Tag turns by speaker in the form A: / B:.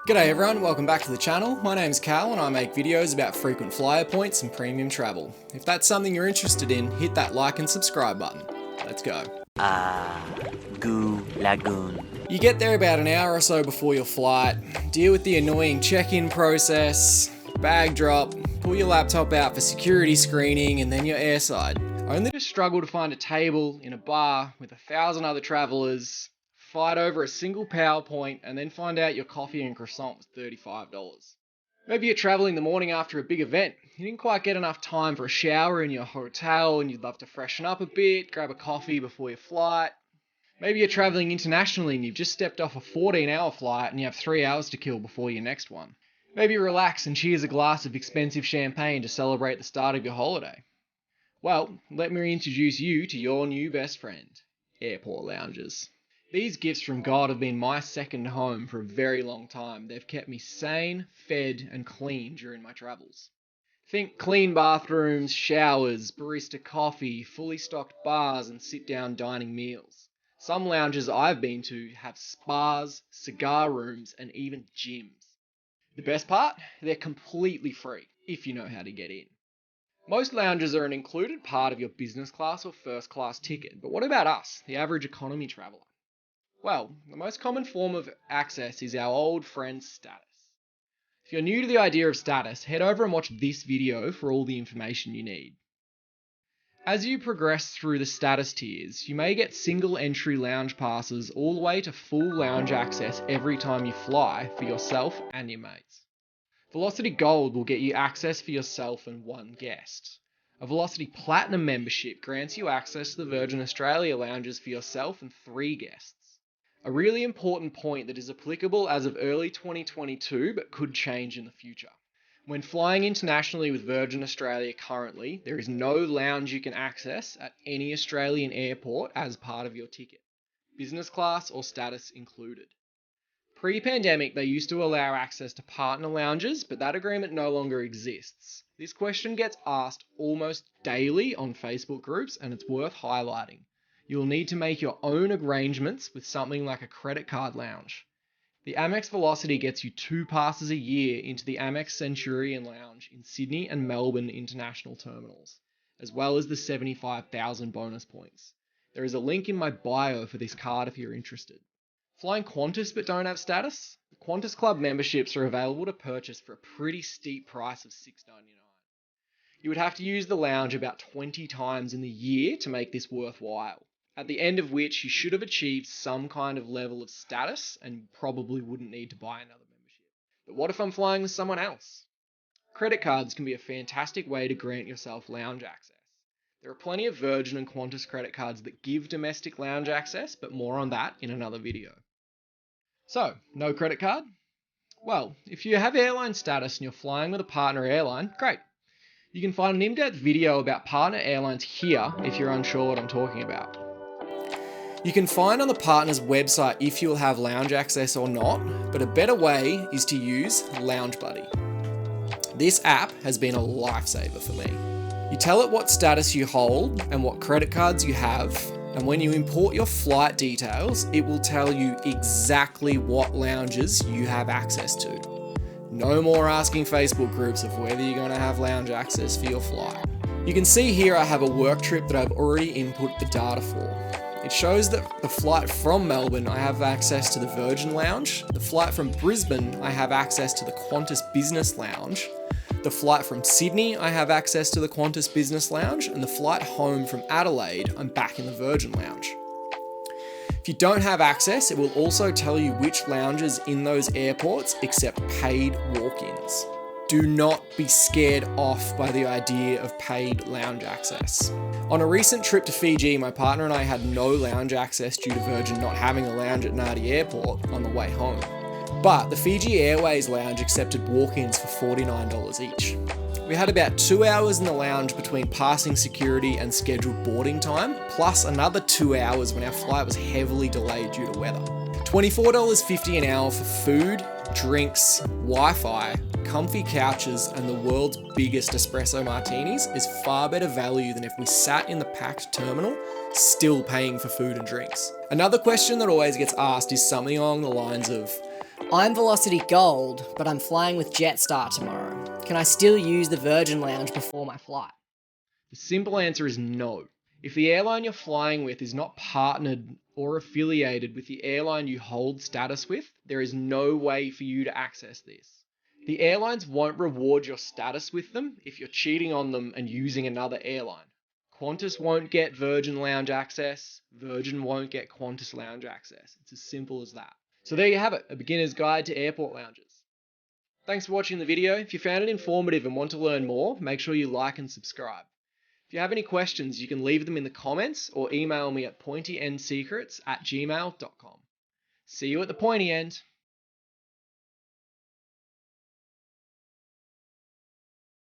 A: G'day everyone, welcome back to the channel. My name's Cal and I make videos about frequent flyer points and premium travel. If that's something you're interested in, hit that like and subscribe button. Let's go.
B: Goo Lagoon.
A: You get there about an hour or so before your flight, deal with the annoying check-in process, bag drop, pull your laptop out for security screening, and then you're airside. Only to struggle to find a table in a bar with 1,000 other travellers, fight over a single PowerPoint, and then find out your coffee and croissant was $35. Maybe you're travelling the morning after a big event. You didn't quite get enough time for a shower in your hotel and you'd love to freshen up a bit, grab a coffee before your flight. Maybe you're travelling internationally and you've just stepped off a 14-hour flight and you have 3 hours to kill before your next one. Maybe you relax and cheers a glass of expensive champagne to celebrate the start of your holiday. Well, let me introduce you to your new best friend, airport lounges. These gifts from God have been my second home for a very long time. They've kept me sane, fed, and clean during my travels. Think clean bathrooms, showers, barista coffee, fully stocked bars, and sit-down dining meals. Some lounges I've been to have spas, cigar rooms, and even gyms. The best part? They're completely free, if you know how to get in. Most lounges are an included part of your business class or first class ticket, but what about us, the average economy traveller? Well, the most common form of access is our old friend status. If you're new to the idea of status, head over and watch this video for all the information you need. As you progress through the status tiers, you may get single entry lounge passes all the way to full lounge access every time you fly for yourself and your mates. Velocity Gold will get you access for yourself and one guest. A Velocity Platinum membership grants you access to the Virgin Australia lounges for yourself and 3 guests. A really important point that is applicable as of early 2022 but could change in the future. When flying internationally with Virgin Australia currently, there is no lounge you can access at any Australian airport as part of your ticket, business class or status included. Pre-pandemic, they used to allow access to partner lounges, but that agreement no longer exists. This question gets asked almost daily on Facebook groups, and it's worth highlighting. You'll need to make your own arrangements with something like a credit card lounge. The Amex Velocity gets you 2 passes a year into the Amex Centurion Lounge in Sydney and Melbourne international terminals, as well as the 75,000 bonus points. There is a link in my bio for this card if you're interested. Flying Qantas but don't have status? The Qantas Club memberships are available to purchase for a pretty steep price of $6.99. You would have to use the lounge about 20 times in the year to make this worthwhile, at the end of which you should have achieved some kind of level of status and probably wouldn't need to buy another membership. But what if I'm flying with someone else? Credit cards can be a fantastic way to grant yourself lounge access. There are plenty of Virgin and Qantas credit cards that give domestic lounge access, but more on that in another video. So, no credit card? Well, if you have airline status and you're flying with a partner airline, great. You can find an in-depth video about partner airlines here if you're unsure what I'm talking about. You can find on the partner's website if you'll have lounge access or not, but a better way is to use LoungeBuddy. This app has been a lifesaver for me. You tell it what status you hold and what credit cards you have, and when you import your flight details, it will tell you exactly what lounges you have access to. No more asking Facebook groups of whether you're going to have lounge access for your flight. You can see here I have a work trip that I've already input the data for. It shows that the flight from Melbourne, I have access to the Virgin Lounge. The flight from Brisbane, I have access to the Qantas Business Lounge. The flight from Sydney, I have access to the Qantas Business Lounge. And the flight home from Adelaide, I'm back in the Virgin Lounge. If you don't have access, it will also tell you which lounges in those airports accept paid walk-ins. Do not be scared off by the idea of paid lounge access. On a recent trip to Fiji, my partner and I had no lounge access due to Virgin not having a lounge at Nadi Airport on the way home. But the Fiji Airways lounge accepted walk-ins for $49 each. We had about 2 hours in the lounge between passing security and scheduled boarding time, plus another 2 hours when our flight was heavily delayed due to weather. $24.50 an hour for food, drinks, Wi-Fi, comfy couches, and the world's biggest espresso martinis is far better value than if we sat in the packed terminal, still paying for food and drinks. Another question that always gets asked is something along the lines of,
C: I'm Velocity Gold, but I'm flying with Jetstar tomorrow. Can I still use the Virgin Lounge before my flight?
A: The simple answer is no. If the airline you're flying with is not partnered or affiliated with the airline you hold status with, there is no way for you to access this. The airlines won't reward your status with them if you're cheating on them and using another airline. Qantas won't get Virgin Lounge access, Virgin won't get Qantas Lounge access. It's as simple as that. So there you have it, a beginner's guide to airport lounges. Thanks for watching the video. If you found it informative and want to learn more, make sure you like and subscribe. If you have any questions, you can leave them in the comments or email me at pointynsecrets@gmail.com. See you at the pointy end.